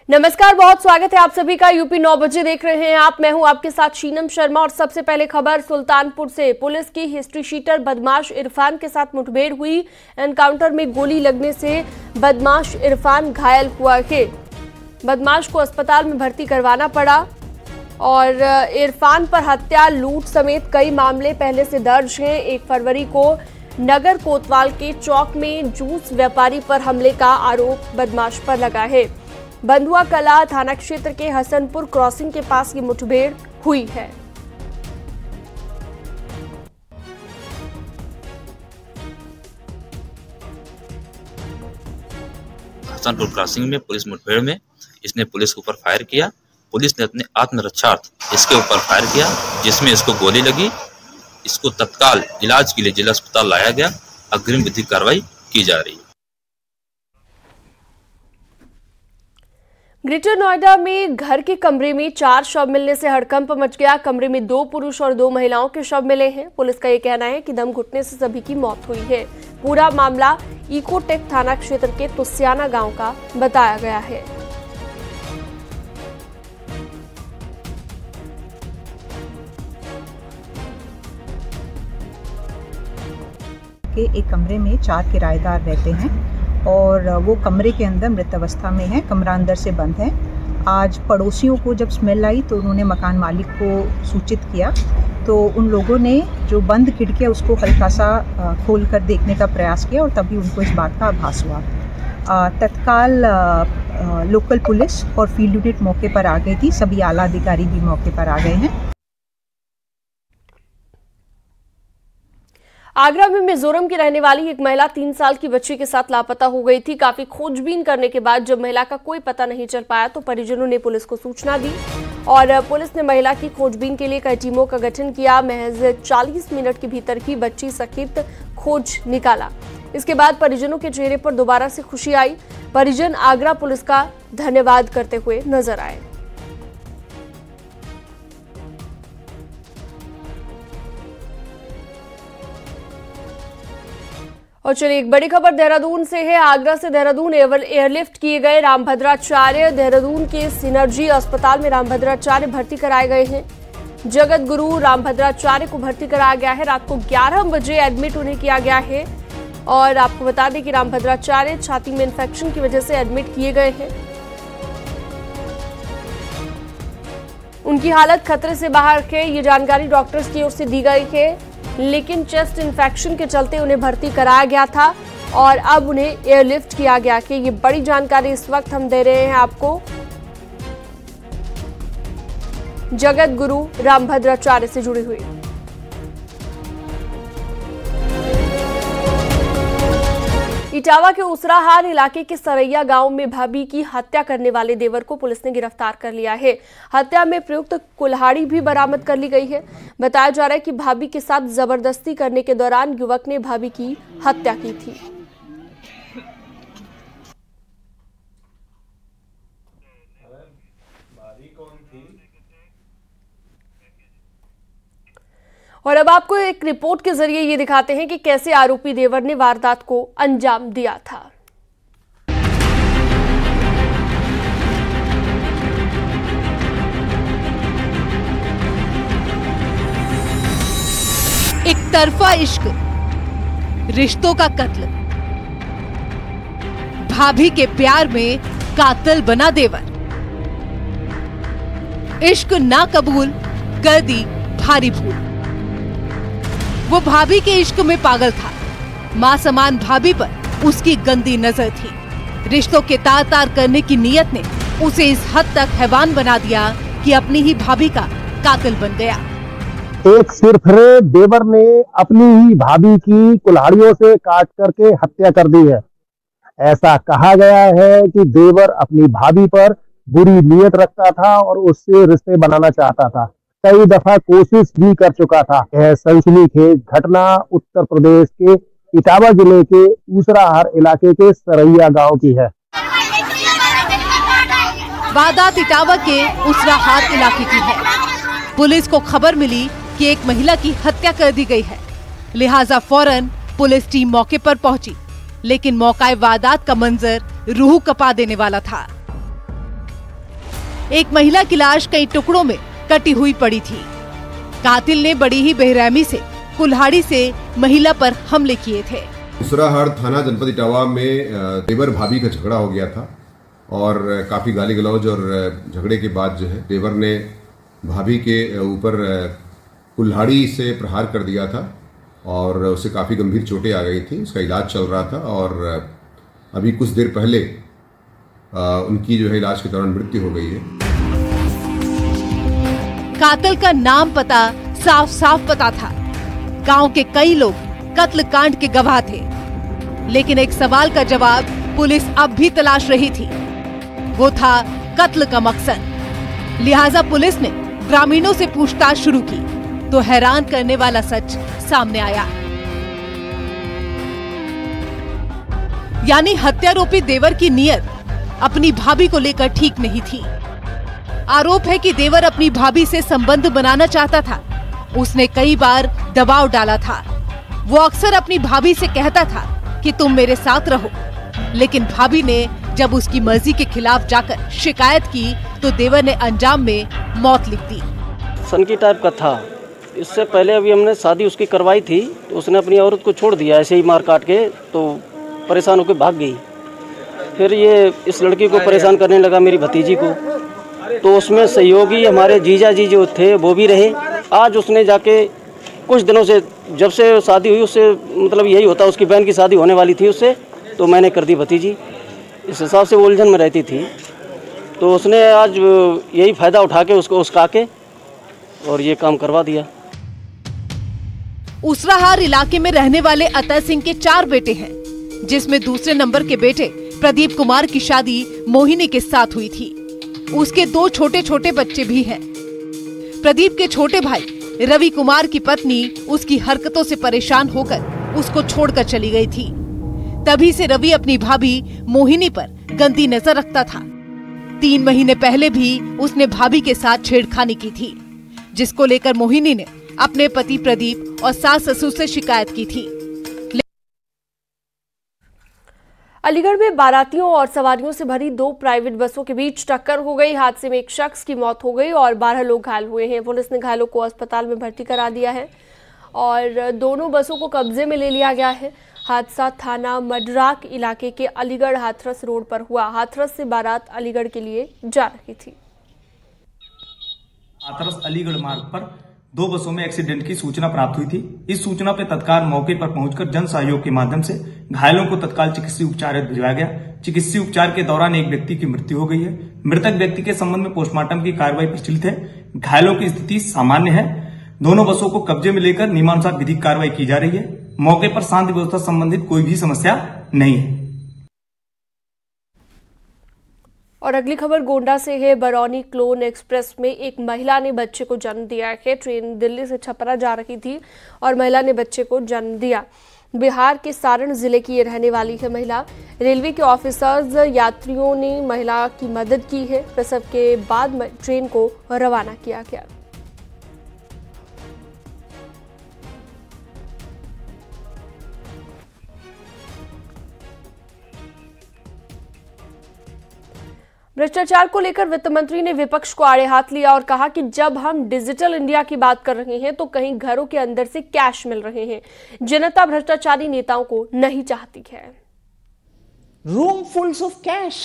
नमस्कार, बहुत स्वागत है आप सभी का। यूपी 9 बजे देख रहे हैं आप। मैं हूं आपके साथ शीनम शर्मा और सबसे पहले खबर सुल्तानपुर से। पुलिस की हिस्ट्री शीटर बदमाश इरफान के साथ मुठभेड़ हुई। एनकाउंटर में गोली लगने से बदमाश इरफान घायल हुआ है। बदमाश को अस्पताल में भर्ती करवाना पड़ा और इरफान पर हत्या, लूट समेत कई मामले पहले से दर्ज हैं। 1 फरवरी को नगर कोतवाल के चौक में जूस व्यापारी पर हमले का आरोप बदमाश पर लगा है। बंधुआ कला थाना क्षेत्र के हसनपुर क्रॉसिंग के पास ये मुठभेड़ हुई है। हसनपुर क्रॉसिंग में पुलिस मुठभेड़ में इसने पुलिस के ऊपर फायर किया। पुलिस ने अपने आत्मरक्षार्थ इसके ऊपर फायर किया, जिसमें इसको गोली लगी। इसको तत्काल इलाज के लिए जिला अस्पताल लाया गया। अग्रिम विधिक कार्रवाई की जा रही है। ग्रेटर नोएडा में घर के कमरे में 4 शव मिलने से हड़कंप मच गया। कमरे में 2 पुरुष और 2 महिलाओं के शव मिले हैं। पुलिस का ये कहना है कि दम घुटने से सभी की मौत हुई है। पूरा मामला इकोटेक थाना क्षेत्र के तुसियाना गांव का बताया गया है। एक कमरे में 4 किराएदार रहते हैं और वो कमरे के अंदर मृत अवस्था में है। कमरा अंदर से बंद है। आज पड़ोसियों को जब स्मेल आई तो उन्होंने मकान मालिक को सूचित किया, तो उन लोगों ने जो बंद खिड़कियाँ उसको हल्का सा खोल कर देखने का प्रयास किया और तभी उनको इस बात का आभास हुआ। तत्काल लोकल पुलिस और फील्ड यूनिट मौके पर आ गई थी। सभी आला अधिकारी भी मौके पर आ गए हैं। आगरा में मिजोरम की रहने वाली एक महिला 3 साल की बच्ची के साथ लापता हो गई थी। काफी खोजबीन करने के बाद जब महिला का कोई पता नहीं चल पाया तो परिजनों ने पुलिस को सूचना दी और पुलिस ने महिला की खोजबीन के लिए कई टीमों का गठन किया। महज 40 मिनट के भीतर ही बच्ची सहित खोज निकाला। इसके बाद परिजनों के चेहरे पर दोबारा से खुशी आई। परिजन आगरा पुलिस का धन्यवाद करते हुए नजर आए। और चलिए एक बड़ी खबर देहरादून से है। आगरा से देहरादून एयरलिफ्ट किए गए रामभद्राचार्य। देहरादून के सिनर्जी अस्पताल में रामभद्राचार्य भर्ती कराए गए हैं। जगत गुरु रामभद्राचार्य को भर्ती कराया गया है। रात को 11 बजे एडमिट उन्हें किया गया है और आपको बता दें कि रामभद्राचार्य छाती में इंफेक्शन की वजह से एडमिट किए गए हैं। उनकी हालत खतरे से बाहर है, ये जानकारी डॉक्टर्स की ओर से दी गई है, लेकिन चेस्ट इन्फेक्शन के चलते उन्हें भर्ती कराया गया था और अब उन्हें एयरलिफ्ट किया गया कि ये बड़ी जानकारी इस वक्त हम दे रहे हैं आपको जगत गुरु रामभद्राचार्य से जुड़ी हुई। इटावा के उसराहार इलाके के सरैया गांव में भाभी की हत्या करने वाले देवर को पुलिस ने गिरफ्तार कर लिया है। हत्या में प्रयुक्त कुल्हाड़ी भी बरामद कर ली गई है। बताया जा रहा है कि भाभी के साथ जबरदस्ती करने के दौरान युवक ने भाभी की हत्या की थी। और अब आपको एक रिपोर्ट के जरिए ये दिखाते हैं कि कैसे आरोपी देवर ने वारदात को अंजाम दिया था। एक तरफा इश्क, रिश्तों का कत्ल, भाभी के प्यार में कातिल बना देवर। इश्क ना कबूल कर दी भारी भूल। वो भाभी के इश्क में पागल था। मां समान भाभी पर उसकी गंदी नजर थी। रिश्तों के तार तार करने की नीयत ने उसे इस हद तक हैवान बना दिया कि अपनी ही भाभी का कातिल बन गया। एक सिरफिरे देवर ने अपनी ही भाभी की कुल्हाड़ियों से काट करके हत्या कर दी है। ऐसा कहा गया है कि देवर अपनी भाभी पर बुरी नीयत रखता था और उससे रिश्ते बनाना चाहता था। कई दफा कोशिश भी कर चुका था। यह सनसनीखेज घटना उत्तर प्रदेश के इटावा जिले के उसराहार इलाके के सरैया गांव की है। वारदात इटावा के उसराहार इलाके की है। पुलिस को खबर मिली कि एक महिला की हत्या कर दी गई है, लिहाजा फौरन पुलिस टीम मौके पर पहुंची। लेकिन मौका वारदात का मंजर रूह कपा देने वाला था। एक महिला की लाश कई टुकड़ों में कटी हुई पड़ी थी। कातिल ने बड़ी ही बेरहमी से कुल्हाड़ी से महिला पर हमले किए थे। उसराहाड़ थाना जनपद इटावा में देवर भाभी का झगड़ा हो गया था और काफी गाली गलौज और झगड़े के बाद जो है देवर ने भाभी के ऊपर कुल्हाड़ी से प्रहार कर दिया था और उसे काफी गंभीर चोटें आ गई थी। उसका इलाज चल रहा था और अभी कुछ देर पहले उनकी जो है इलाज के दौरान मृत्यु हो गई है। कातिल का नाम पता साफ साफ पता था। गांव के कई लोग कत्ल कांड के गवाह थे, लेकिन एक सवाल का जवाब पुलिस अब भी तलाश रही थी। वो था कत्ल का मकसद। लिहाजा पुलिस ने ग्रामीणों से पूछताछ शुरू की तो हैरान करने वाला सच सामने आया। यानी हत्यारोपी देवर की नीयत अपनी भाभी को लेकर ठीक नहीं थी। आरोप है कि देवर अपनी भाभी से संबंध बनाना चाहता था। उसने कई बार दबाव डाला था। वो अक्सर अपनी भाभी से कहता था कि तुम मेरे साथ रहो, लेकिन भाभी ने जब उसकी मर्जी के खिलाफ जाकर शिकायत की तो देवर ने अंजाम में मौत लिख दी। सनकी टाइप का था। इससे पहले अभी हमने शादी उसकी करवाई थी तो उसने अपनी औरत को छोड़ दिया ऐसे ही मार काट के, तो परेशान होकर भाग गई। फिर ये इस लड़की को परेशान करने लगा, मेरी भतीजी को, तो उसमें सहयोगी हमारे जीजा जी जो थे वो भी रहे। आज उसने जाके कुछ दिनों से, जब से शादी हुई उससे मतलब यही होता, उसकी बहन की शादी होने वाली थी उससे, तो मैंने कर दी भतीजी। इस हिसाब से वो उलझन में रहती थी, तो उसने आज यही फ़ायदा उठा के उसको उसका के और ये काम करवा दिया। उसराहाड़ इलाके में रहने वाले अतर सिंह के 4 बेटे हैं, जिसमें दूसरे नंबर के बेटे प्रदीप कुमार की शादी मोहिनी के साथ हुई थी। उसके 2 छोटे छोटे बच्चे भी हैं। प्रदीप के छोटे भाई रवि कुमार की पत्नी उसकी हरकतों से परेशान होकर उसको छोड़कर चली गई थी। तभी से रवि अपनी भाभी मोहिनी पर गंदी नजर रखता था। 3 महीने पहले भी उसने भाभी के साथ छेड़खानी की थी, जिसको लेकर मोहिनी ने अपने पति प्रदीप और सास ससुर से शिकायत की थी। अलीगढ़ में बारातियों और सवारियों से भरी 2 प्राइवेट बसों के बीच टक्कर हो गई। हादसे में एक शख्स की मौत हो गई और 12 लोग घायल हुए हैं। पुलिस ने घायलों को अस्पताल में भर्ती करा दिया है और दोनों बसों को कब्जे में ले लिया गया है। हादसा थाना मडराक इलाके के अलीगढ़ हाथरस रोड पर हुआ। हाथरस से बारात अलीगढ़ के लिए जा रही थी। हाथरस अलीगढ़ मार्ग पर 2 बसों में एक्सीडेंट की सूचना प्राप्त हुई थी। इस सूचना पर तत्काल मौके पर पहुंचकर जन सहयोग के माध्यम से घायलों को तत्काल चिकित्सीय उपचार भिजवाया गया। चिकित्सीय उपचार के दौरान एक व्यक्ति की मृत्यु हो गई है। मृतक व्यक्ति के संबंध में पोस्टमार्टम की कार्रवाई प्रचलित है। घायलों की स्थिति सामान्य है। दोनों बसों को कब्जे में लेकर नियमानुसार विधिक कार्रवाई की जा रही है। मौके पर शांति व्यवस्था संबंधित कोई भी समस्या नहीं है। और अगली खबर गोंडा से है। बरौनी क्लोन एक्सप्रेस में एक महिला ने बच्चे को जन्म दिया है। ट्रेन दिल्ली से छपरा जा रही थी और महिला ने बच्चे को जन्म दिया। बिहार के सारण जिले की ये रहने वाली है महिला। रेलवे के ऑफिसर्स यात्रियों ने महिला की मदद की है। प्रसव के बाद ट्रेन को रवाना किया गया। भ्रष्टाचार को लेकर वित्त मंत्री ने विपक्ष को आड़े हाथ लिया और कहा कि जब हम डिजिटल इंडिया की बात कर रहे हैं तो कहीं घरों के अंदर से कैश मिल रहे हैं। जनता भ्रष्टाचारी नेताओं को नहीं चाहती है। Roomfuls of cash.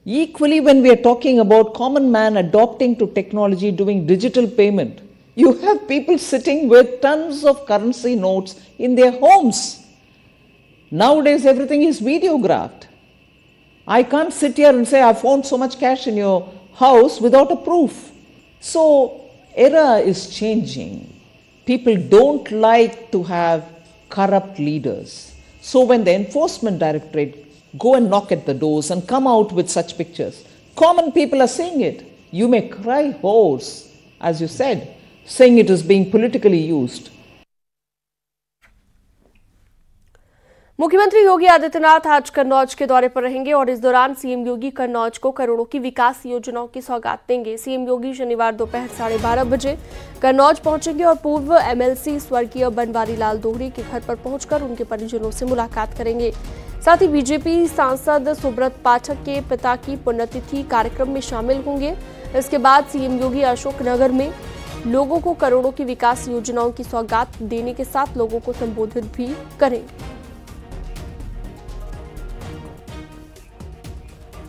Equally, when we are talking about common man adopting to technology, doing digital payment, you have people sitting with tons of currency notes in their homes. Nowadays, everything is videographed. I can't sit here and say I found so much cash in your house without a proof. So, era is changing. People don't like to have corrupt leaders. So when the enforcement directorate go and knock at the doors and come out with such pictures, common people are seeing it. You may cry hoarse, as you said, saying it is being politically used. मुख्यमंत्री योगी आदित्यनाथ आज कन्नौज के दौरे पर रहेंगे और इस दौरान CM योगी कन्नौज को करोड़ों की विकास योजनाओं की सौगात देंगे। सीएम योगी शनिवार दोपहर 12:30 बजे कन्नौज पहुंचेंगे और पूर्व एमएलसी स्वर्गीय बनवारी लाल दोहरी के घर पर पहुंचकर उनके परिजनों से मुलाकात करेंगे। साथ ही बीजेपी सांसद सुब्रत पाठक के पिता की पुण्यतिथि कार्यक्रम में शामिल होंगे। इसके बाद सीएम योगी अशोकनगर में लोगों को करोड़ों की विकास योजनाओं की सौगात देने के साथ लोगों को संबोधित भी करेंगे।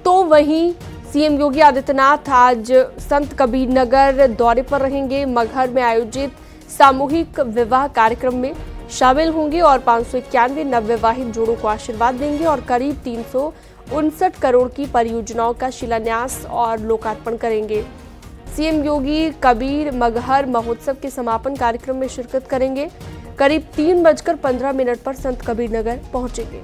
तो वहीं सीएम योगी आदित्यनाथ आज संत कबीर नगर दौरे पर रहेंगे। मगहर में आयोजित सामूहिक विवाह कार्यक्रम में शामिल होंगे और 591 नवविवाहित जोड़ों को आशीर्वाद देंगे और करीब 359 करोड़ की परियोजनाओं का शिलान्यास और लोकार्पण करेंगे। सीएम योगी कबीर मगहर महोत्सव के समापन कार्यक्रम में शिरकत करेंगे। करीब 3:15 पर संत कबीर नगर पहुंचेंगे।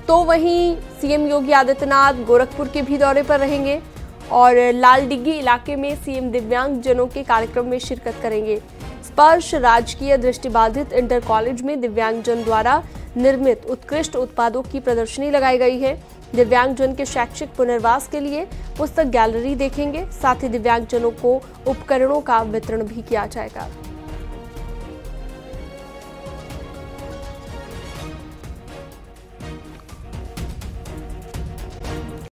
तो वहीं सीएम योगी आदित्यनाथ गोरखपुर के भी दौरे पर रहेंगे और लालडिग्गी इलाके में सीएम दिव्यांग जनों के कार्यक्रम में शिरकत करेंगे। स्पर्श राजकीय दृष्टिबाधित इंटर कॉलेज में दिव्यांगजन द्वारा निर्मित उत्कृष्ट उत्पादों की प्रदर्शनी लगाई गई है। दिव्यांगजन के शैक्षिक पुनर्वास के लिए पुस्तक गैलरी देखेंगे। साथ ही दिव्यांगजनों को उपकरणों का वितरण भी किया जाएगा।